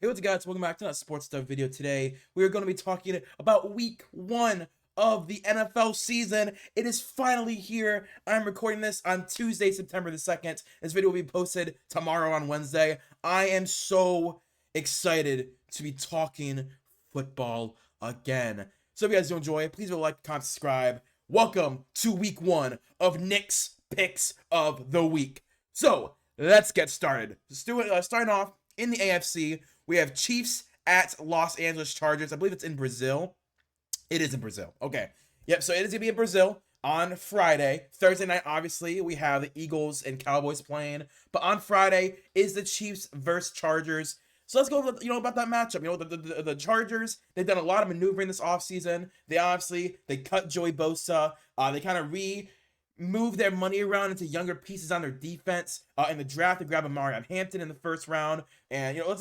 Hey, what's up, guys? Welcome back to another Sports Stuff video. Today, we are going to be talking about week 1 of the NFL season. It is finally here. I'm recording this on Tuesday, September the 2nd. This video will be posted tomorrow on Wednesday. I am so excited to be talking football again. So if you guys do enjoy, please like, comment, subscribe. Welcome to week 1 of Nick's Picks of the Week. So, let's get started. Starting off in the AFC, we have Chiefs at Los Angeles Chargers. I believe it's in Brazil. It is in Brazil. Okay. Yep, so it is going to be in Brazil on Friday. Thursday night, obviously, we have the Eagles and Cowboys playing. But on Friday is the Chiefs versus Chargers. So let's go, about that matchup. The Chargers, they've done a lot of maneuvering this offseason. They cut Joey Bosa. They kind of move their money around into younger pieces on their defense. In the draft, they grab Marion Hampton in the first round. And, let's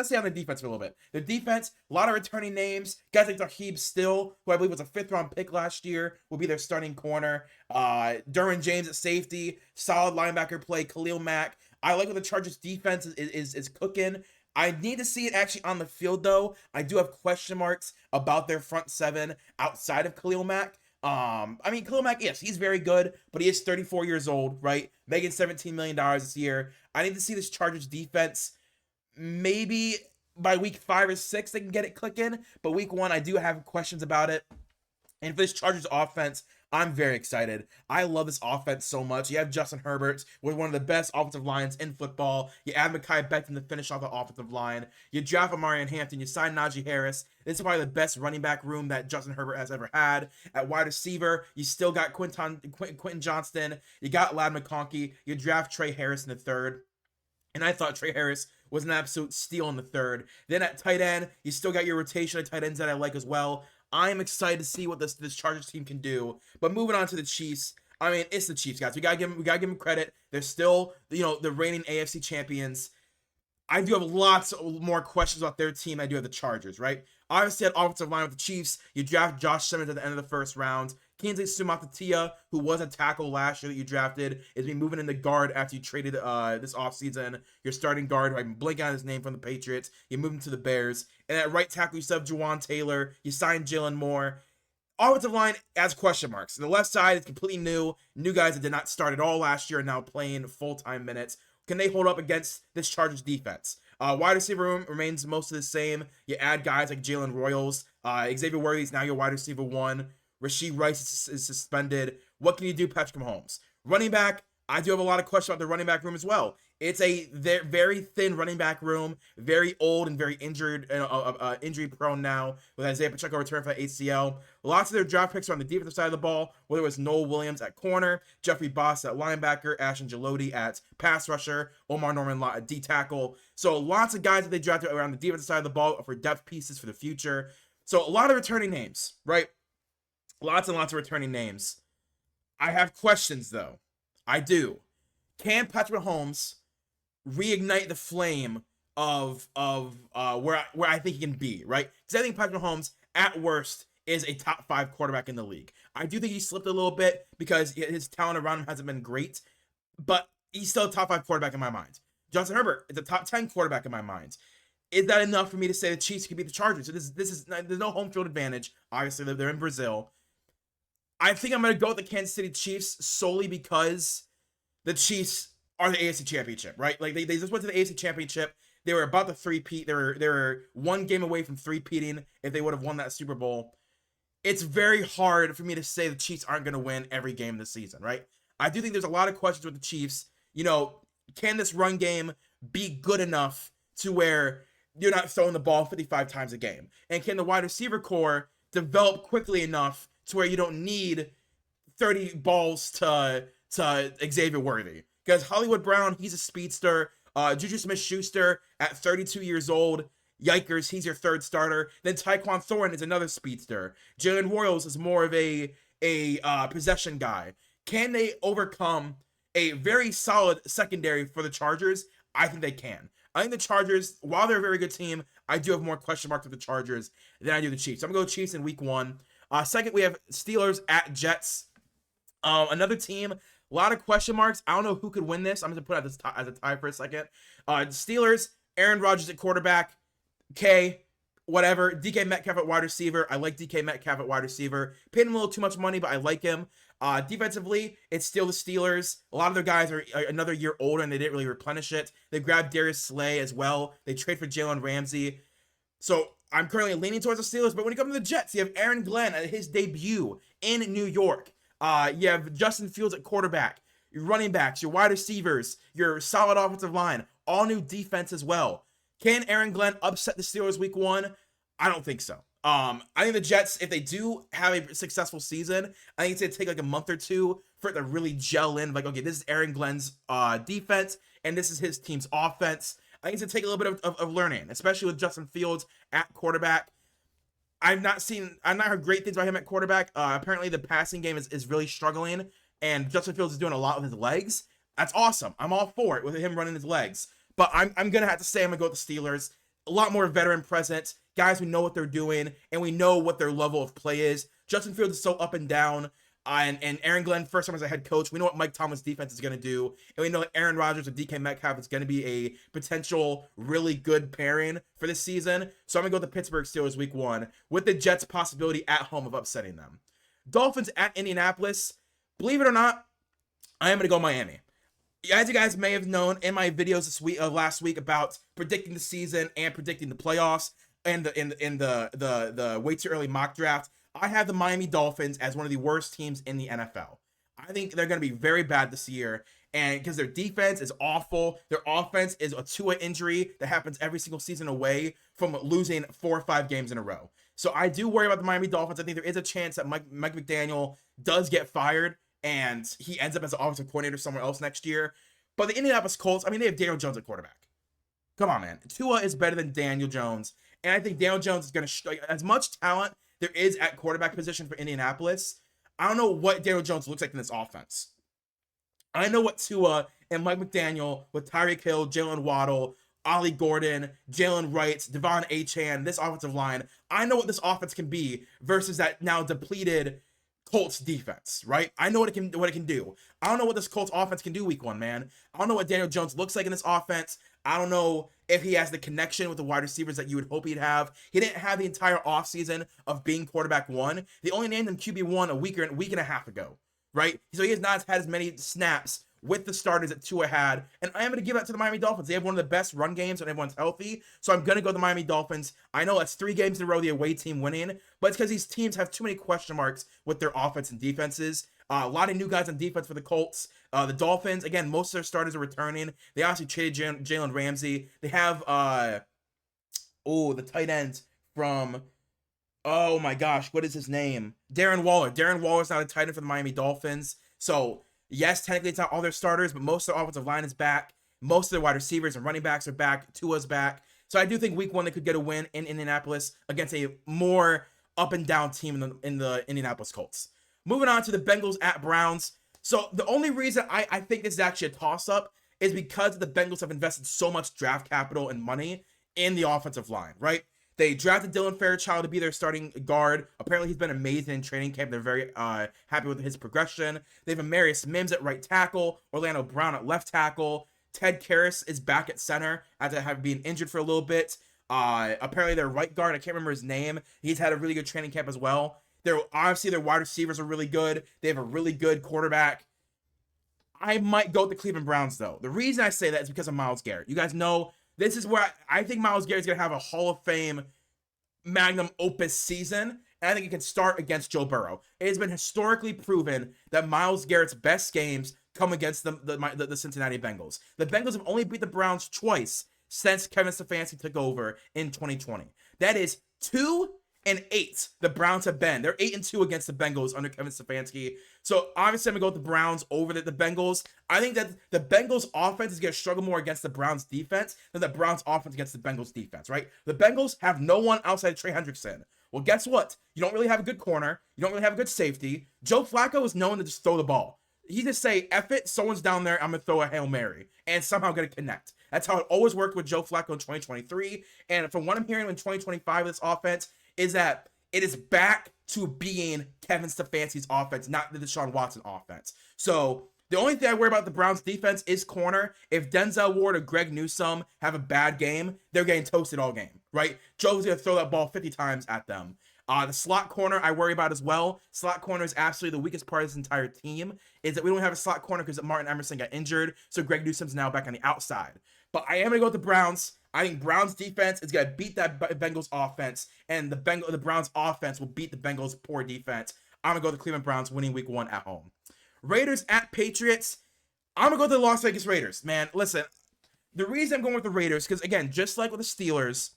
stay on the defense for a little bit. The defense, a lot of returning names. Guys like Raheem Still, who I believe was a 5th-round pick last year, will be their starting corner. Derwin James at safety. Solid linebacker play. Khalil Mack. I like what the Chargers defense is cooking. I need to see it actually on the field, though. I do have question marks about their front seven outside of Khalil Mack. Khalil Mack, yes, he's very good, but he is 34 years old, right? Making $17 million this year. I need to see this Chargers defense. Maybe by week 5 or 6, they can get it clicking, but week 1, I do have questions about it. And for this Chargers offense, I'm very excited. I love this offense so much. You have Justin Herbert with one of the best offensive lines in football. You add Mekhi Becton to finish off the offensive line. You draft Marion Hampton. You sign Najee Harris. This is probably the best running back room that Justin Herbert has ever had. At wide receiver, you still got Quentin Johnston. You got Ladd McConkey. You draft Trey Harris in the 3rd. And I thought Trey Harris was an absolute steal in the 3rd. Then at tight end, you still got your rotation of tight ends that I like as well. I'm excited to see what this Chargers team can do. But moving on to the Chiefs, it's the Chiefs, guys. We gotta give them credit. They're still, the reigning AFC champions. I do have lots more questions about their team than I do have the Chargers, right? Obviously, at offensive line with the Chiefs, you draft Josh Simmons at the end of the 1st round. Kingsley Suamataia, who was a tackle last year that you drafted, is moving in the guard after you traded this offseason. Your starting guard, who I'm blanking on his name, from the Patriots. You move him to the Bears. And at right tackle, you still have Juwan Taylor. You signed Jalen Moore. Offensive line has question marks. The left side is completely new. New guys that did not start at all last year are now playing full-time minutes. Can they hold up against this Chargers defense? Wide receiver room remains most of the same. You add guys like Jalen Royals. Xavier Worthy is now your wide receiver 1. Rashee Rice is suspended. What can you do, Patrick Mahomes? Running back, I do have a lot of questions about the running back room as well. It's a very thin running back room, very old and very injured, injury prone now, with Isaiah Pacheco returning for the ACL. Lots of their draft picks are on the defensive side of the ball, whether it was Noel Williams at corner, Jeffrey Boss at linebacker, Ashton Jaloti at pass rusher, Omar Norman at D tackle. So lots of guys that they drafted around the defensive side of the ball for depth pieces for the future. So a lot of returning names, right? Lots and lots of returning names. I have questions, though. I do. Can Patrick Mahomes reignite the flame of where I think he can be, right? Because I think Patrick Mahomes, at worst, is a top 5 quarterback in the league. I do think he slipped a little bit because his talent around him hasn't been great, but he's still a top 5 quarterback in my mind. Justin Herbert is a top 10 quarterback in my mind. Is that enough for me to say the Chiefs could beat the Chargers? So there's no home field advantage. Obviously, they're in Brazil. I think I'm going to go with the Kansas City Chiefs solely because the Chiefs are the AFC Championship, right? Like, they just went to the AFC Championship. They were about to three-peat. They were one game away from three-peating if they would have won that Super Bowl. It's very hard for me to say the Chiefs aren't going to win every game this season, right? I do think there's a lot of questions with the Chiefs. Can this run game be good enough to where you're not throwing the ball 55 times a game? And can the wide receiver core develop quickly enough to where you don't need 30 balls to Xavier Worthy? Because Hollywood Brown, he's a speedster. Juju Smith-Schuster at 32 years old, yikers, he's your 3rd starter. Then Tyquan Thornton is another speedster. Jalen Royals is more of a possession guy. Can they overcome a very solid secondary for the Chargers? I think they can. I think the Chargers, while they're a very good team, I do have more question marks with the Chargers than I do the Chiefs. I'm going to go Chiefs in week 1. Second, we have Steelers at Jets. Another team, a lot of question marks. I don't know who could win this. I'm going to put it as a tie for a second. Steelers, Aaron Rodgers at quarterback. Okay, whatever. DK Metcalf at wide receiver. I like DK Metcalf at wide receiver. Paid him a little too much money, but I like him. Defensively, it's still the Steelers. A lot of their guys are another year older and they didn't really replenish it. They grabbed Darius Slay as well. They trade for Jalen Ramsey. So I'm currently leaning towards the Steelers. But when you come to the Jets, you have Aaron Glenn at his debut in New York. You have Justin Fields at quarterback. Your running backs, your wide receivers, your solid offensive line, all new defense as well. Can Aaron Glenn upset the Steelers week 1? I don't think so. I think the Jets, if they do have a successful season, I think it's gonna take like a month or two for it to really gel in. Like, okay, this is Aaron Glenn's defense, and this is his team's offense. I think it's gonna take a little bit of learning, especially with Justin Fields at quarterback. I've not heard great things about him at quarterback. Apparently the passing game is really struggling, and Justin Fields is doing a lot with his legs. That's awesome. I'm all for it with him running his legs. But I'm gonna have to say I'm gonna go with the Steelers. A lot more veteran presence, guys who know what they're doing, and we know what their level of play is. Justin Fields is so up and down, and Aaron Glenn, first time as a head coach, we know what Mike Tomlin's defense is going to do, and we know that Aaron Rodgers and DK Metcalf is going to be a potential really good pairing for this season. So I'm going to go with the Pittsburgh Steelers week 1, with the Jets' possibility at home of upsetting them. Dolphins at Indianapolis. Believe it or not, I am going to go Miami. As you guys may have known in my videos last week about predicting the season and predicting the playoffs and the way too early mock draft, I have the Miami Dolphins as one of the worst teams in the NFL. I think they're going to be very bad this year, and because their defense is awful, their offense is a Tua injury that happens every single season away from losing 4 or 5 games in a row. So I do worry about the Miami Dolphins. I think there is a chance that Mike McDaniel does get fired and he ends up as an offensive coordinator somewhere else next year. But the Indianapolis Colts, I mean, they have Daniel Jones at quarterback. Come on, man. Tua is better than Daniel Jones. And I think Daniel Jones is going to, as much talent there is at quarterback position for Indianapolis, I don't know what Daniel Jones looks like in this offense. I know what Tua and Mike McDaniel with Tyreek Hill, Jalen Waddle, Ollie Gordon, Jalen Wright, Devon Achane, this offensive line, I know what this offense can be versus that now depleted Colts defense, right? I know what it can do. I don't know what this Colts offense can do week 1, man. I don't know what Daniel Jones looks like in this offense. I don't know if he has the connection with the wide receivers that you would hope he'd have. He didn't have the entire offseason of being quarterback 1. They only named him QB1 a week and a half ago, right? So he has not had as many snaps with the starters that Tua had. And I am going to give that to the Miami Dolphins. They have one of the best run games when everyone's healthy. So I'm going to go the Miami Dolphins. I know it's 3 games in a row the away team winning, but it's because these teams have too many question marks with their offense and defenses. A lot of new guys on defense for the Colts. The Dolphins, again, most of their starters are returning. They obviously traded Jalen Ramsey. They have, the tight end from, oh my gosh, what is his name? Darren Waller. Darren Waller's not a tight end for the Miami Dolphins. So, yes, technically it's not all their starters, but most of their offensive line is back. Most of their wide receivers and running backs are back. Tua's back. So I do think week 1 they could get a win in Indianapolis against a more up and down team in the Indianapolis Colts. Moving on to the Bengals at Browns. So the only reason I think this is actually a toss-up is because the Bengals have invested so much draft capital and money in the offensive line, right? They drafted Dylan Fairchild to be their starting guard. Apparently, he's been amazing in training camp. They're very happy with his progression. They have Amarius Mims at right tackle, Orlando Brown at left tackle. Ted Karras is back at center after having been injured for a little bit. Apparently, their right guard, I can't remember his name. He's had a really good training camp as well. Obviously, their wide receivers are really good. They have a really good quarterback. I might go with the Cleveland Browns, though. The reason I say that is because of Myles Garrett. You guys know this is where I think Myles Garrett is going to have a Hall of Fame magnum opus season, and I think it can start against Joe Burrow. It has been historically proven that Myles Garrett's best games come against the Cincinnati Bengals. The Bengals have only beat the Browns twice since Kevin Stefanski took over in 2020. That is 2-8 the Browns have been. They're 8-2 against the Bengals under Kevin Stefanski. So obviously I'm gonna go with the Browns over the Bengals. I think that the Bengals offense is gonna struggle more against the Browns defense than the Browns offense against the Bengals defense, right? The Bengals have no one outside of Trey Hendrickson. Well, guess what? You don't really have a good corner. You don't really have a good safety. Joe Flacco is known to just throw the ball. He just say, F it, someone's down there, I'm gonna throw a Hail Mary and somehow gonna connect. That's how it always worked with Joe Flacco in 2023. And from what I'm hearing in 2025 with this offense is that it is back to being Kevin Stefanski's offense, not the Deshaun Watson offense. So the only thing I worry about the Browns defense is corner. If Denzel Ward or Greg Newsome have a bad game, they're getting toasted all game, right? Joe's going to throw that ball 50 times at them. The slot corner I worry about as well. Slot corner is absolutely the weakest part of this entire team, is that we don't have a slot corner because Martin Emerson got injured, so Greg Newsome's now back on the outside. But I am going to go with the Browns. I think Browns defense is going to beat that Bengals offense, and the Browns offense will beat the Bengals' poor defense. I'm going to go with the Cleveland Browns winning week 1 at home. Raiders at Patriots. I'm going to go with the Las Vegas Raiders. Man, listen, the reason I'm going with the Raiders, because again, just like with the Steelers,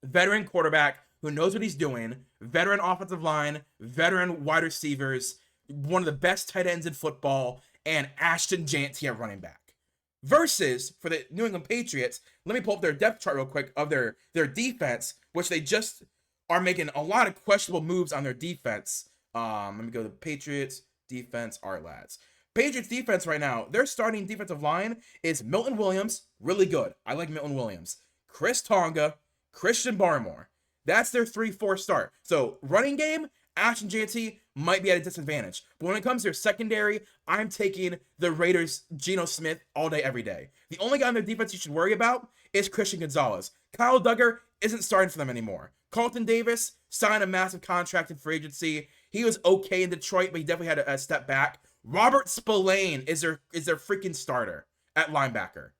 veteran quarterback who knows what he's doing, veteran offensive line, veteran wide receivers, one of the best tight ends in football, and Ashton Jeanty at running back. Versus, for the New England Patriots, let me pull up their depth chart real quick of their defense, which they just are making a lot of questionable moves on their defense. Let me go to the Patriots defense, our lads. Patriots defense right now, their starting defensive line is Milton Williams, really good. I like Milton Williams. Chris Tonga, Christian Barmore. That's their 3-4 start. So running game, Ashton Jeanty might be at a disadvantage. But when it comes to their secondary, I'm taking the Raiders' Geno Smith all day, every day. The only guy on their defense you should worry about is Christian Gonzalez. Kyle Duggar isn't starting for them anymore. Carlton Davis signed a massive contract in free agency. He was okay in Detroit, but he definitely had a step back. Robert Spillane is their freaking starter at linebacker.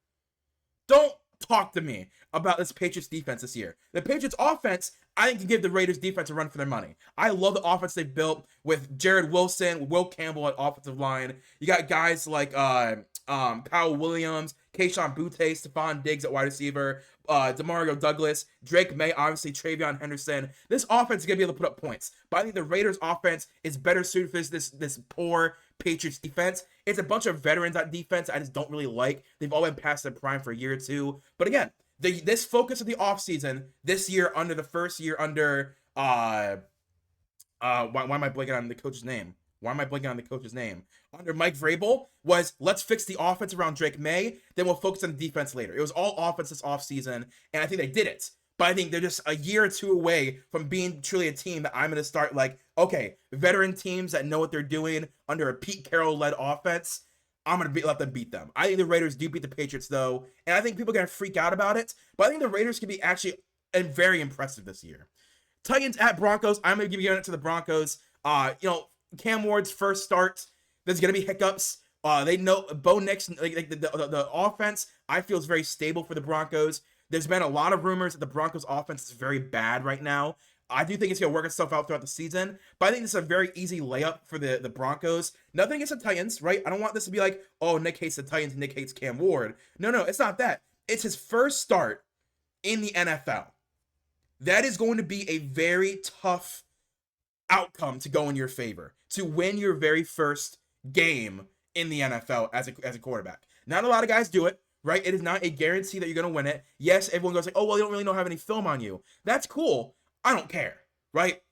Don't talk to me about this Patriots defense this year. The Patriots offense, I think, can give the Raiders defense a run for their money. I love the offense they've built with Jared Wilson, Will Campbell at offensive line. You got guys like Kyle Williams, Kayshon Boutte, Stephon Diggs at wide receiver, Demario Douglas, Drake May, obviously Travion Henderson. This offense is going to be able to put up points. But I think the Raiders offense is better suited for this poor Patriots defense. It's a bunch of veterans on defense I just don't really like. They've all been past their prime for a year or two. But again, this focus of the offseason this year under the first year under why am I blanking on the coach's name? Under Mike Vrabel was, let's fix the offense around Drake May, then we'll focus on the defense later. It was all offense this offseason, and I think they did it. But I think they're just a year or two away from being truly a team that I'm going to start like, okay, veteran teams that know what they're doing under a Pete Carroll-led offense, I'm going to let them beat them. I think the Raiders do beat the Patriots, though, and I think people are going to freak out about it, but I think the Raiders can be actually very impressive this year. Titans at Broncos. I'm going to give it to the Broncos. Cam Ward's first start, there's going to be hiccups. They know Bo Nix, the offense, I feel is very stable for the Broncos. There's been a lot of rumors that the Broncos offense is very bad right now. I do think it's going to work itself out throughout the season, but I think this is a very easy layup for the Broncos. Nothing against the Titans, right? I don't want this to be like, oh, Nick hates the Titans, Nick hates Cam Ward. No, it's not that. It's his first start in the NFL. That is going to be a very tough outcome to go in your favor, to win your very first game in the NFL as a quarterback. Not a lot of guys do it, right? It is not a guarantee that you're going to win it. Yes, everyone goes like, oh, well, you don't really have any film on you. That's cool. I don't care, right?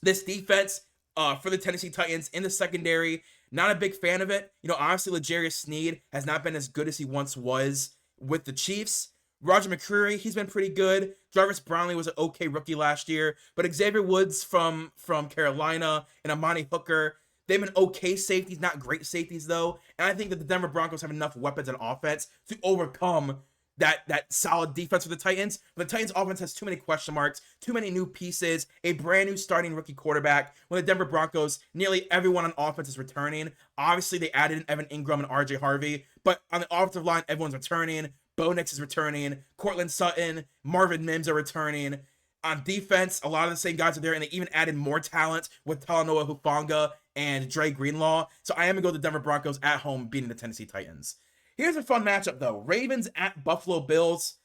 This defense for the Tennessee Titans in the secondary, not a big fan of it. Honestly, L'Jarius Sneed has not been as good as he once was with the Chiefs. Roger McCreary, he's been pretty good. Jarvis Brownlee was an okay rookie last year, but Xavier Woods from Carolina and Amani Hooker, they've been okay safeties, not great safeties though. And I think that the Denver Broncos have enough weapons and offense to overcome that solid defense for the Titans. But the Titans offense has too many question marks, too many new pieces, a brand new starting rookie quarterback. When the Denver Broncos, nearly everyone on offense is returning. Obviously, they added in Evan Ingram and RJ Harvey, but on the offensive line, everyone's returning. Bo Nix is returning. Cortland Sutton, Marvin Mims are returning. On defense, a lot of the same guys are there, and they even added more talent with Talanoa Hufanga and Dre Greenlaw. So I am going to go with the Denver Broncos at home beating the Tennessee Titans. Here's a fun matchup, though. Ravens at Buffalo Bills.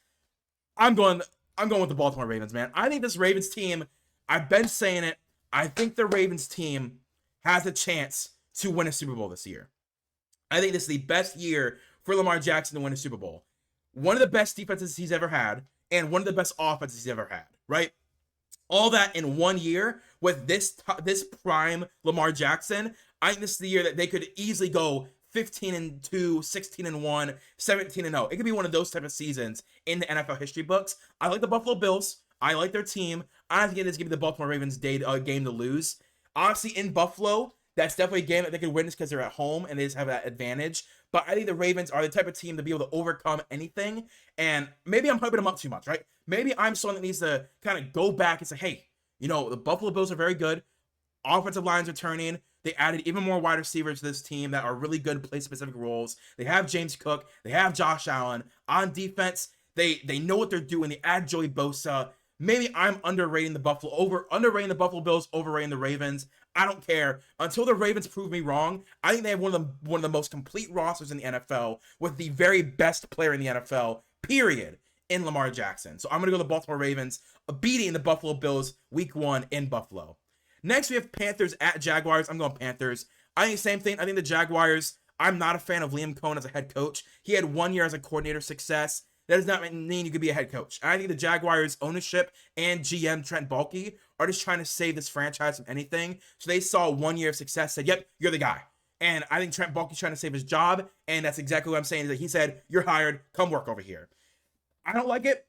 I'm going with the Baltimore Ravens, man. I think this Ravens team, I've been saying it, I think the Ravens team has a chance to win a Super Bowl this year. I think this is the best year for Lamar Jackson to win a Super Bowl. One of the best defenses he's ever had, and one of the best offenses he's ever had, right? All that in 1 year with this prime Lamar Jackson. I think this is the year that they could easily go 15-2, 16-1, 17-0. It could be one of those type of seasons in the NFL history books. I like the Buffalo Bills. I like their team. I think it is going to be the Baltimore Ravens game to lose. Honestly, in Buffalo, That's definitely a game that they could win just because they're at home and they just have that advantage. But I think the Ravens are the type of team to be able to overcome anything. And maybe I'm hyping them up too much, right? Maybe I'm someone that needs to kind of go back and say, hey, the Buffalo Bills are very good. Offensive lines are turning. They added even more wide receivers to this team that are really good to play specific roles. They have James Cook. They have Josh Allen. On defense, they know what they're doing. They add Joey Bosa. Maybe I'm underrating the Buffalo Bills, overrating the Ravens. I don't care. Until the Ravens prove me wrong, I think they have one of the most complete rosters in the NFL with the very best player in the NFL, period, in Lamar Jackson. So I'm going to go the Baltimore Ravens, beating the Buffalo Bills week 1 in Buffalo. Next, we have Panthers at Jaguars. I'm going Panthers. I think the same thing. I think the Jaguars, I'm not a fan of Liam Cohen as a head coach. He had 1 year as a coordinator success. That does not mean you could be a head coach. I think the Jaguars ownership and GM Trent Baalke are just trying to save this franchise from anything. So they saw 1 year of success, said, yep, you're the guy. And I think Trent Baalke's trying to save his job. And that's exactly what I'm saying, is that he said, you're hired, come work over here. I don't like it.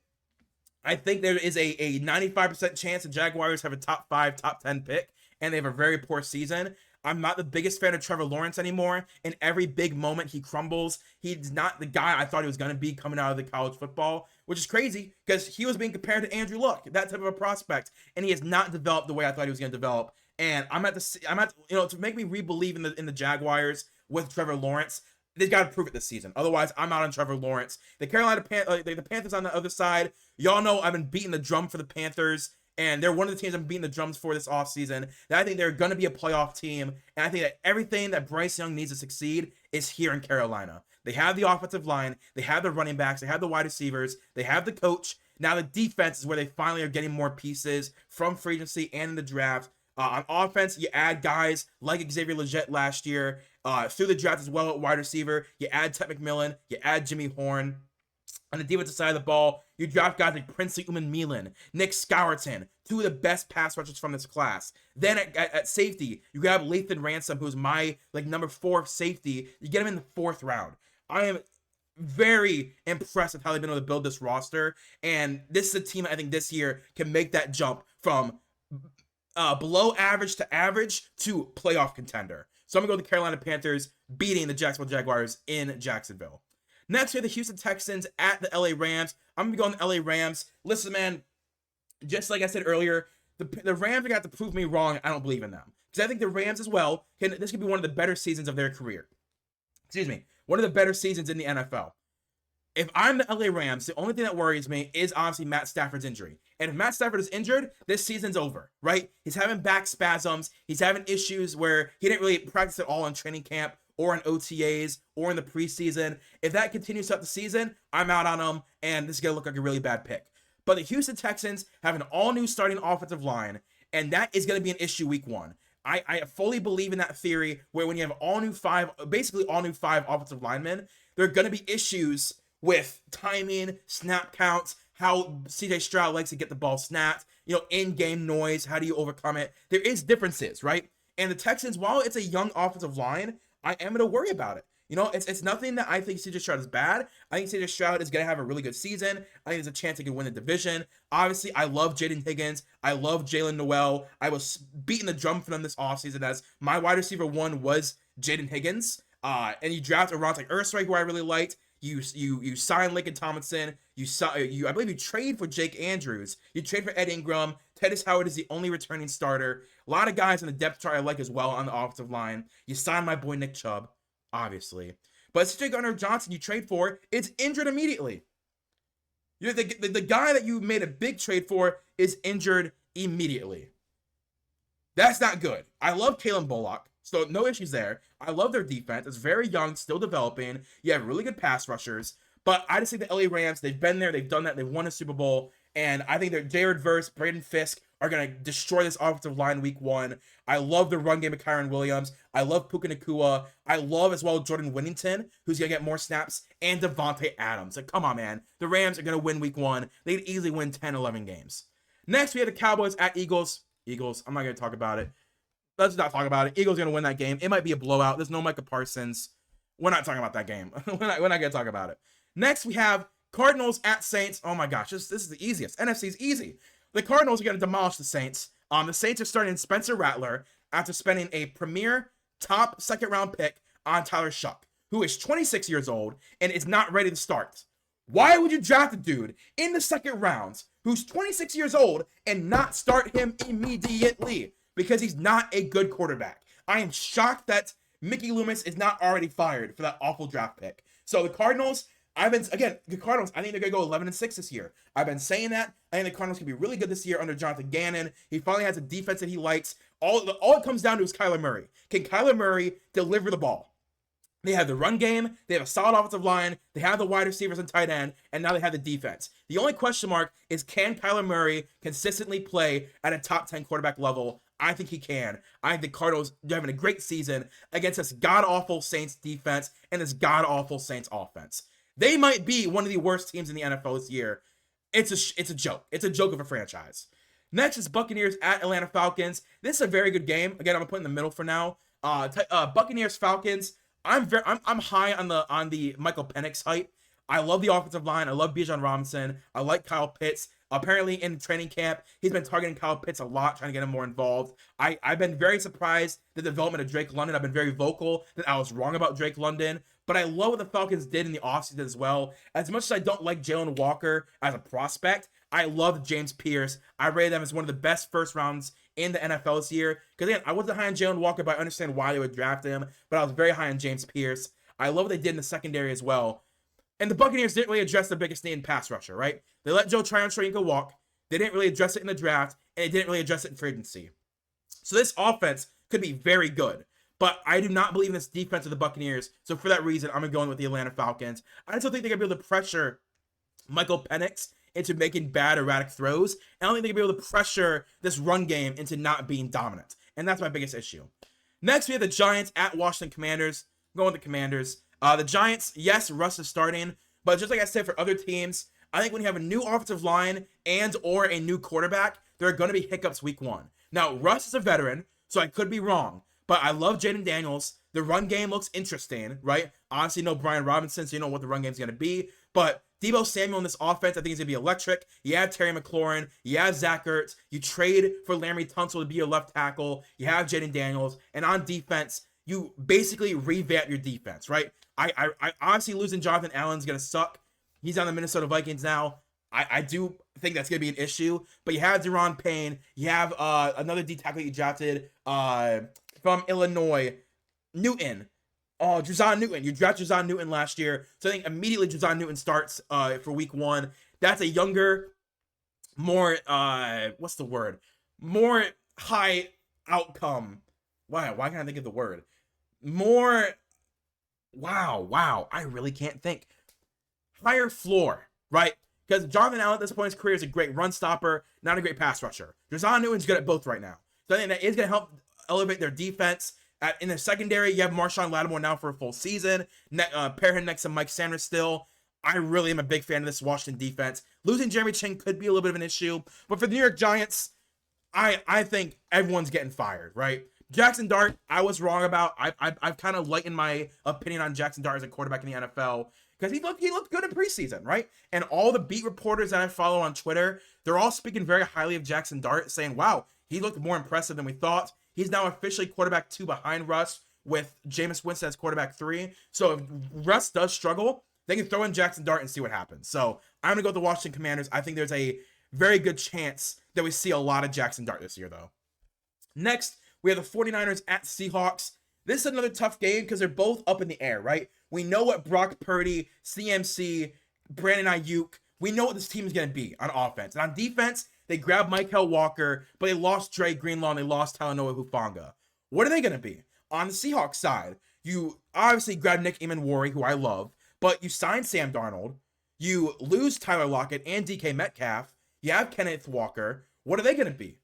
I think there is a 95% chance the Jaguars have a top 5, top 10 pick, and they have a very poor season. I'm not the biggest fan of Trevor Lawrence anymore. In every big moment, he crumbles. He's not the guy I thought he was going to be coming out of the college football, which is crazy because he was being compared to Andrew Luck, that type of a prospect, and he has not developed the way I thought he was going to develop. And to make me re-believe in the Jaguars with Trevor Lawrence, they've got to prove it this season. Otherwise, I'm out on Trevor Lawrence. The the Panthers on the other side, y'all know I've been beating the drum for the Panthers. And they're one of the teams I'm beating the drums for this offseason. That I think they're going to be a playoff team. And I think that everything that Bryce Young needs to succeed is here in Carolina. They have the offensive line. They have the running backs. They have the wide receivers. They have the coach. Now the defense is where they finally are getting more pieces from free agency and in the draft. On offense, you add guys like Xavier Legette last year. Through the draft as well at wide receiver. You add Ted McMillan. You add Jimmy Horn. On the defensive side of the ball, you draft guys like Princely Umanmielen, Nick Scourton, 2 of the best pass rushers from this class. Then at safety, you grab Lathan Ransom, who's my number 4 safety. You get him in the 4th round. I am very impressed with how they've been able to build this roster, and this is a team I think this year can make that jump from below average to playoff contender. So I'm going to go with the Carolina Panthers beating the Jacksonville Jaguars in Jacksonville. Next, we have the Houston Texans at the LA Rams. I'm going to be going to LA Rams. Listen, man, just like I said earlier, the Rams are going to have to prove me wrong. I don't believe in them. Because I think the Rams as well, this could be one of the better seasons of their career. Excuse me. One of the better seasons in the NFL. If I'm the LA Rams, the only thing that worries me is obviously Matt Stafford's injury. And if Matt Stafford is injured, this season's over, right? He's having back spasms. He's having issues where he didn't really practice at all in training camp, or in OTAs, or in the preseason. If that continues throughout the season, I'm out on him, and this is going to look like a really bad pick. But the Houston Texans have an all-new starting offensive line, and that is going to be an issue week 1. I fully believe in that theory, where when you have basically all new five offensive linemen, there are going to be issues with timing, snap counts, how CJ Stroud likes to get the ball snapped, in-game noise, how do you overcome it? There is differences, right? And the Texans, while it's a young offensive line, I am going to worry about it. It's nothing that I think CJ Stroud is bad. I think CJ Stroud is going to have a really good season. I think there's a chance he can win the division. Obviously, I love Jaden Higgins. I love Jalen Noel. I was beating the drum for them this offseason as my wide receiver 1 was Jaden Higgins. And you draft Aronte Ursaray, who I really liked. You sign Lincoln Tomlinson. I believe you trade for Jake Andrews. You trade for Ed Ingram. Titus Howard is the only returning starter. A lot of guys in the depth chart I like as well on the offensive line. You sign my boy Nick Chubb, obviously. But CJ Gardner-Johnson you trade for, it's injured immediately. The guy that you made a big trade for is injured immediately. That's not good. I love Kalen Bullock, so no issues there. I love their defense. It's very young, still developing. You have really good pass rushers. But I just think the LA Rams, they've been there, they've done that, they've won a Super Bowl. And I think that Jared Verse, Braden Fisk are going to destroy this offensive line week 1. I love the run game of Kyron Williams. I love Puka Nacua. I love as well Jordan Whittington, who's going to get more snaps, and Devontae Adams. Come on, man. The Rams are going to win week 1. They could easily win 10, 11 games. Next, we have the Cowboys at Eagles. I'm not going to talk about it. Let's not talk about it. Eagles are going to win that game. It might be a blowout. There's no Micah Parsons. We're not talking about that game. We're not going to talk about it. Next, we have Cardinals at Saints. Oh my gosh, this is the easiest. NFC's easy. The Cardinals are going to demolish the Saints. The Saints are starting Spencer Rattler after spending a premier top second round pick on Tyler Shuck, who is 26 years old and is not ready to start. Why would you draft a dude in the second round who's 26 years old and not start him immediately? Because he's not a good quarterback. I am shocked that Mickey Loomis is not already fired for that awful draft pick. So the Cardinals, I think they're going to go 11-6 this year. I've been saying that. I think the Cardinals can be really good this year under Jonathan Gannon. He finally has a defense that he likes. All it comes down to is Kyler Murray. Can Kyler Murray deliver the ball? They have the run game, they have a solid offensive line, they have the wide receivers and tight end, and now they have the defense. The only question mark is, can Kyler Murray consistently play at a top 10 quarterback level? I think he can. I think the Cardinals are having a great season against this god-awful Saints defense and this god-awful Saints offense. They might be one of the worst teams in the NFL this year. It's a joke. It's a joke of a franchise. Next is Buccaneers at Atlanta Falcons. This is a very good game. Again, I'm gonna put in the middle for now. Buccaneers Falcons. I'm high on the Michael Penix hype. I love the offensive line. I love Bijan Robinson. I like Kyle Pitts. Apparently in training camp, he's been targeting Kyle Pitts a lot, trying to get him more involved. I've been very surprised the development of Drake London. I've been very vocal that I was wrong about Drake London, but I love what the Falcons did in the offseason as well. As much as I don't like Jalen Walker as a prospect, I love James Pierce. I rate them as one of the best first rounds in the NFL this year. Because again, I wasn't high on Jalen Walker, but I understand why they would draft him. But I was very high on James Pierce. I love what they did in the secondary as well. And the Buccaneers didn't really address the biggest need in pass rusher, right? They let Joe Tryon-Shoyinka walk. They didn't really address it in the draft, and they didn't really address it in free agency. So this offense could be very good. But I do not believe in this defense of the Buccaneers. So for that reason, I'm going with the Atlanta Falcons. I still think they're going to be able to pressure Michael Penix into making bad, erratic throws. And I don't think they're going to be able to pressure this run game into not being dominant. And that's my biggest issue. Next, we have the Giants at Washington Commanders. I'm going with the Commanders. The Giants, yes, Russ is starting. But just like I said for other teams, I think when you have a new offensive line and or a new quarterback, there are going to be hiccups week one. Now, Russ is a veteran, so I could be wrong. But I love Jaden Daniels. The run game looks interesting, right? Obviously, no Brian Robinson, so you know what the run game is going to be. But Deebo Samuel in this offense, I think, is going to be electric. You have Terry McLaurin. You have Zach Ertz. You trade for Laremy Tunsil to be your left tackle. You have Jaden Daniels. And on defense, you basically revamp your defense, right? I honestly, losing Jonathan Allen is going to suck. He's on the Minnesota Vikings now. I do think that's going to be an issue. But you have Deron Payne. You have another D tackle you drafted from Illinois, Newton. Jazon Newton. You drafted Jazon Newton last year. So I think immediately Jazon Newton starts for week one. That's a younger, more, what's the word? More high outcome. Why can't I think of the word? More, wow. I really can't think. Higher floor, right? Because Jonathan Allen at this point in his career is a great run stopper, not a great pass rusher. Jazon Newton's good at both right now. So I think that is going to help elevate their defense. In the secondary, you have Marshawn Lattimore now for a full season. Pair him next to Mike Sanders still. I really am a big fan of this Washington defense. Losing Jeremy Chinn could be a little bit of an issue. But for the New York Giants, I think everyone's getting fired, right? Jackson Dart, I was wrong about. I've kind of lightened my opinion on Jackson Dart as a quarterback in the NFL. Because he looked good in preseason, right? And all the beat reporters that I follow on Twitter, they're all speaking very highly of Jackson Dart, saying, wow, he looked more impressive than we thought. He's now officially quarterback 2 behind Russ with Jameis Winston as quarterback 3. So if Russ does struggle, they can throw in Jackson Dart and see what happens. So I'm going to go with the Washington Commanders. I think there's a very good chance that we see a lot of Jackson Dart this year, though. Next, we have the 49ers at Seahawks. This is another tough game because they're both up in the air, right? We know what Brock Purdy, CMC, Brandon Ayuk, we know what this team is going to be on offense. And on defense, they grabbed Mykal Walker, but they lost Dre Greenlaw and they lost Talanoa Hufanga. What are they going to be? On the Seahawks side, you obviously grab Nick Emmanwori, who I love, but you sign Sam Darnold. You lose Tyler Lockett and DK Metcalf. You have Kenneth Walker. What are they going to be?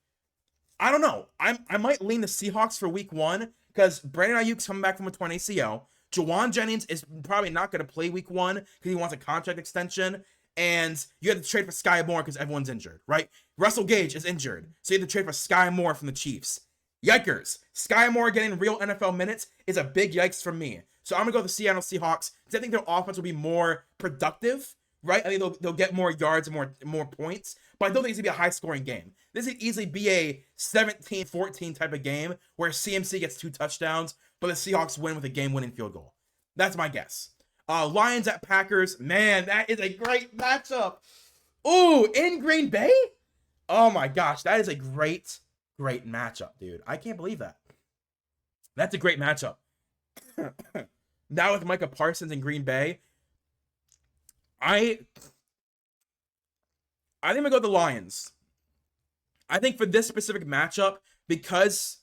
I don't know. I might lean the Seahawks for week one because Brandon Ayuk's coming back from a torn ACL. Jawan Jennings is probably not going to play week one because he wants a contract extension. And you have to trade for Sky Moore because everyone's injured, right? Russell Gage is injured. So you have to trade for Sky Moore from the Chiefs. Yikers. Sky Moore getting real NFL minutes is a big yikes from me. So I'm going to go with the Seattle Seahawks because I think their offense will be more productive, right? I think they'll get more yards and more points. But I don't think it's going to be a high-scoring game. This could easily be a 17-14 type of game where CMC gets 2 touchdowns but the Seahawks win with a game-winning field goal. That's my guess. Lions at Packers. Man, that is a great matchup. Ooh, in Green Bay? Oh my gosh, that is a great matchup, dude. I can't believe that. That's a great matchup. Now with Micah Parsons in Green Bay, I think I'm gonna go with the Lions. I think for this specific matchup, because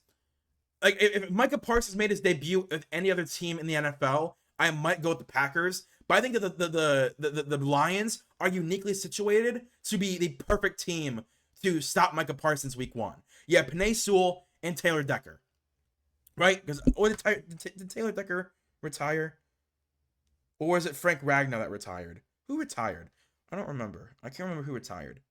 like if Micah Parsons made his debut with any other team in the NFL, I might go with the Packers. But I think that the Lions are uniquely situated to be the perfect team to stop Micah Parsons week 1. You have Penei Sewell and Taylor Decker, right? Because did Taylor Decker retire, or was it Frank Ragnow that retired? Who retired? I don't remember. I can't remember who retired.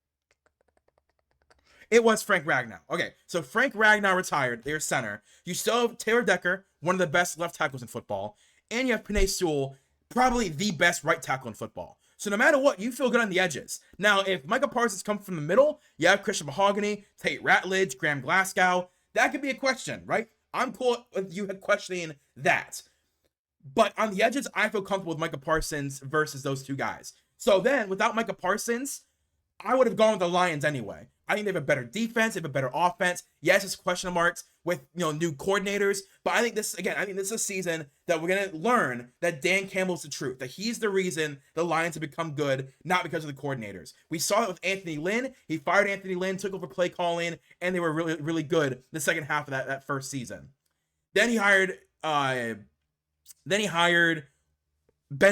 It was Frank Ragnow. Okay, so Frank Ragnow retired. They're center. You still have Taylor Decker, one of the best left tackles in football, and you have Penei Sewell, probably the best right tackle in football. So no matter what, you feel good on the edges. Now, if Micah Parsons comes from the middle, you have Christian Mahogany, Tate Ratledge, Graham Glasgow. That could be a question, right? I'm cool with you questioning that. But on the edges, I feel comfortable with Micah Parsons versus those two guys. So then, without Micah Parsons, I would have gone with the Lions anyway. I think they have a better defense, they have a better offense. Yes, it's question marks with new coordinators, but I think this is a season that we're gonna learn that Dan Campbell's the truth, that he's the reason the Lions have become good, not because of the coordinators. We saw it with Anthony Lynn. He fired Anthony Lynn, took over play calling, and they were really, really good the second half of that first season. Then he hired Ben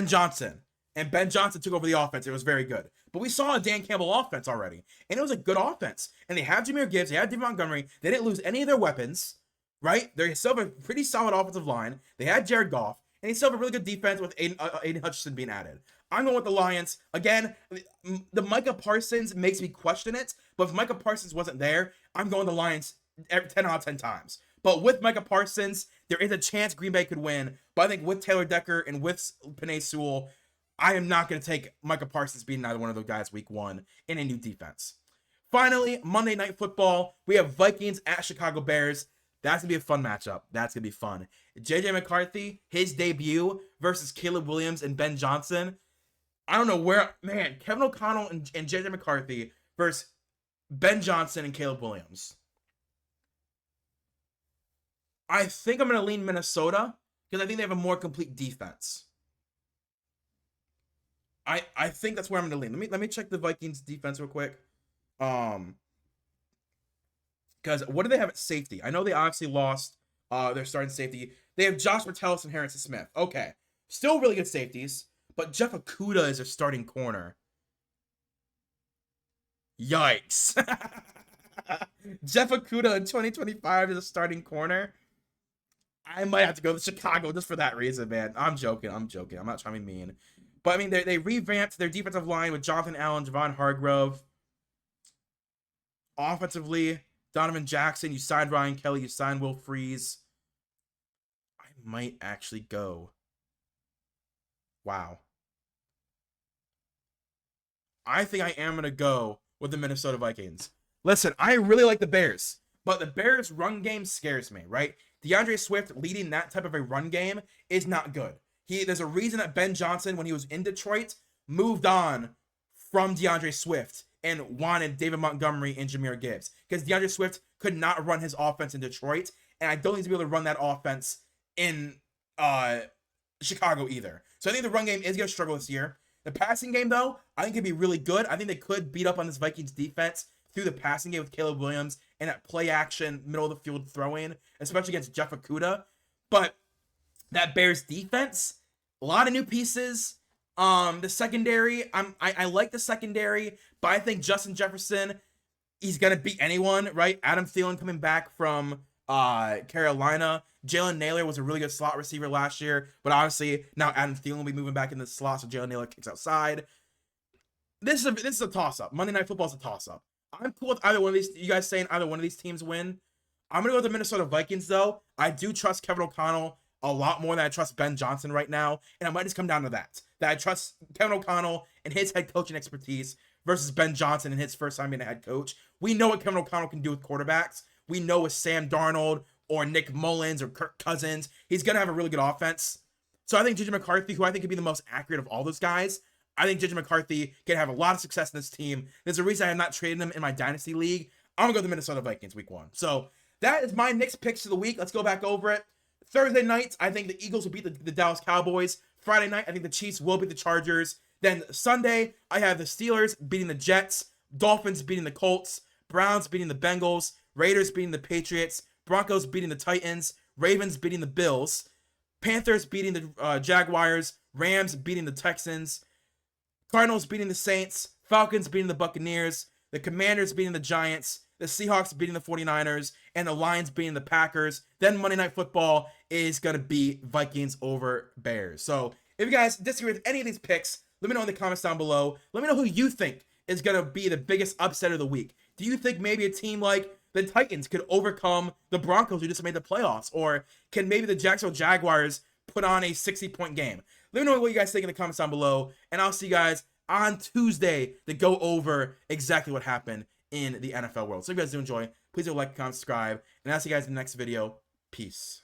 Johnson, and Ben Johnson took over the offense. It was very good. But we saw a Dan Campbell offense already, and it was a good offense. And they had Jahmyr Gibbs, they had David Montgomery. They didn't lose any of their weapons, right? They still have a pretty solid offensive line. They had Jared Goff, and they still have a really good defense with Aiden Hutchinson being added. I'm going with the Lions. Again, the Micah Parsons makes me question it, but if Micah Parsons wasn't there, I'm going the Lions 10 out of 10 times. But with Micah Parsons, there is a chance Green Bay could win. But I think with Taylor Decker and with Penei Sewell, I am not going to take Micah Parsons beating either one of those guys week 1 in a new defense. Finally, Monday Night Football, we have Vikings at Chicago Bears. That's going to be a fun matchup. That's going to be fun. J.J. McCarthy, his debut versus Caleb Williams and Ben Johnson. I don't know where, man, Kevin O'Connell and J.J. McCarthy versus Ben Johnson and Caleb Williams. I think I'm going to lean Minnesota because I think they have a more complete defense. I think that's where I'm going to lean. Let me check the Vikings defense real quick. Because what do they have at safety? I know they obviously lost their starting safety. They have Josh Metellus and Harrison Smith. Okay. Still really good safeties, but Jeff Okudah is their starting corner. Yikes. Jeff Okudah in 2025 is a starting corner. I might have to go to Chicago just for that reason, man. I'm joking. I'm not trying to be mean. But, I mean, they revamped their defensive line with Jonathan Allen, Javon Hargrove. Offensively, Donovan Jackson. You signed Ryan Kelly. You signed Will Freeze. I might actually go. Wow. I think I am going to go with the Minnesota Vikings. Listen, I really like the Bears. But the Bears' run game scares me, right? DeAndre Swift leading that type of a run game is not good. There's a reason that Ben Johnson, when he was in Detroit, moved on from DeAndre Swift and wanted David Montgomery and Jahmyr Gibbs. Because DeAndre Swift could not run his offense in Detroit, and I don't need to be able to run that offense in Chicago either. So I think the run game is going to struggle this year. The passing game, though, I think could be really good. I think they could beat up on this Vikings defense through the passing game with Caleb Williams and that play action, middle of the field throw-in, especially against Jeff Okudah. But that Bears defense, a lot of new pieces. The secondary, I like the secondary, but I think Justin Jefferson, he's gonna beat anyone, right? Adam Thielen coming back from Carolina. Jalen Nailor was a really good slot receiver last year, but obviously now Adam Thielen will be moving back in the slot, so Jalen Nailor kicks outside. This is a toss-up. Monday Night Football is a toss-up. I'm cool with either one of these. You guys saying either one of these teams win? I'm gonna go with the Minnesota Vikings though. I do trust Kevin O'Connell a lot more than I trust Ben Johnson right now, and I might just come down to that. That I trust Kevin O'Connell and his head coaching expertise versus Ben Johnson and his first time being a head coach. We know what Kevin O'Connell can do with quarterbacks. We know with Sam Darnold or Nick Mullins or Kirk Cousins. He's going to have a really good offense. So I think JJ McCarthy, who I think could be the most accurate of all those guys, I think JJ McCarthy can have a lot of success in this team. There's a reason I have not traded him in my Dynasty League. I'm going to go to the Minnesota Vikings week 1. So that is my Knicks picks of the week. Let's go back over it. Thursday night, I think the Eagles will beat the Dallas Cowboys. Friday night, I think the Chiefs will beat the Chargers. Then Sunday, I have the Steelers beating the Jets, Dolphins beating the Colts, Browns beating the Bengals, Raiders beating the Patriots, Broncos beating the Titans, Ravens beating the Bills, Panthers beating the Jaguars, Rams beating the Texans, Cardinals beating the Saints, Falcons beating the Buccaneers, the Commanders beating the Giants, the Seahawks beating the 49ers, and the Lions beating the Packers. Then Monday Night Football is going to be Vikings over Bears. So if you guys disagree with any of these picks, let me know in the comments down below. Let me know who you think is going to be the biggest upset of the week. Do you think maybe a team like the Titans could overcome the Broncos who just made the playoffs? Or can maybe the Jacksonville Jaguars put on a 60-point game? Let me know what you guys think in the comments down below. And I'll see you guys on Tuesday to go over exactly what happened in the NFL world. So if you guys do enjoy, please do like, comment, subscribe, and I'll see you guys in the next video. Peace.